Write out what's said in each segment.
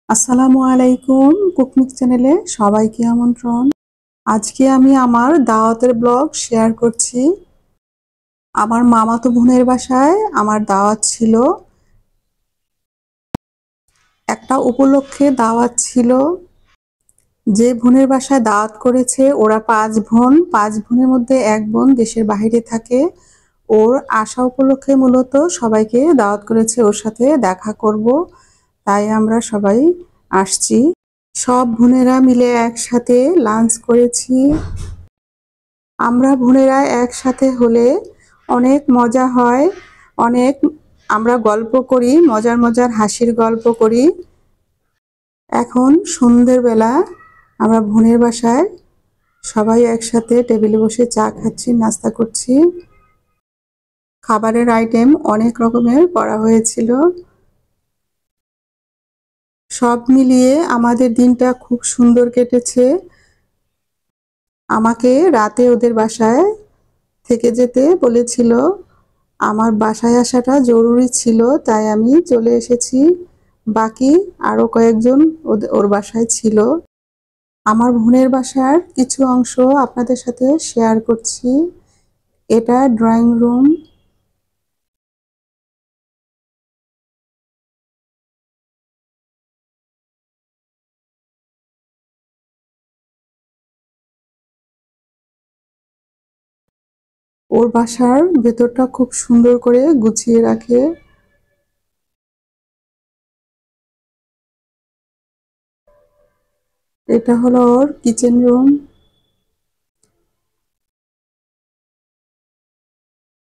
আসসালামু আলাইকুম। কুকমিক চ্যানেলে সবাইকে আমন্ত্রণ। আজকে আমি আমার দাওয়াতের ব্লগ শেয়ার করছি। আমার মামাতো বোনের বাসায় আমার দাওয়াত ছিল। একটা উপলক্ষে দাওয়াত ছিল। যে বোনের বাসায় দাওয়াত করেছে ওরা 5 বোন। 5 বোনের মধ্যে এক বোন দেশের বাইরে থাকে। ওর আসা উপলক্ষে মূলত সবাইকে দাওয়াত করেছে ওর সাথে দেখা করব। তাই আমরা সবাই আসছি। সব বোনেরা মিলে একসাথে লাঞ্চ করেছি। আমরা বোনেরা একসাথে হলে অনেক মজা হয়, অনেক আমরা গল্প করি, মজার মজার হাসির গল্প করি। এখন সন্ধ্যের বেলা আমরা বোনের বাসায় সবাই একসাথে টেবিলে বসে চা খাচ্ছি, নাস্তা করছি। খাবারের আইটেম অনেক রকমের করা হয়েছিল। সব মিলিয়ে আমাদের দিনটা খুব সুন্দর কেটেছে। আমাকে রাতে ওদের বাসায় থেকে যেতে বলেছিল। আমার বাসায় আসাটা জরুরি ছিল, তাই আমি চলে এসেছি। বাকি আরো কয়েকজন ওর বাসায় ছিল। আমার বোনের বাসার কিছু অংশ আপনাদের সাথে শেয়ার করছি। এটা ড্রয়িং রুম। ওর বাসার ভেতরটা খুব সুন্দর করে গুছিয়ে রাখে। এটা হলো ওর কিচেন রুম।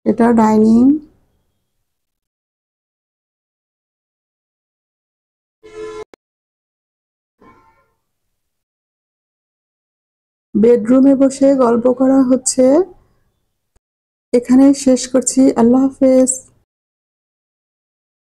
এটা ডাইনিং। বেডরুমে বসে গল্প করা হচ্ছে। এখানে শেষ করছি। আল্লাহ হাফেজ।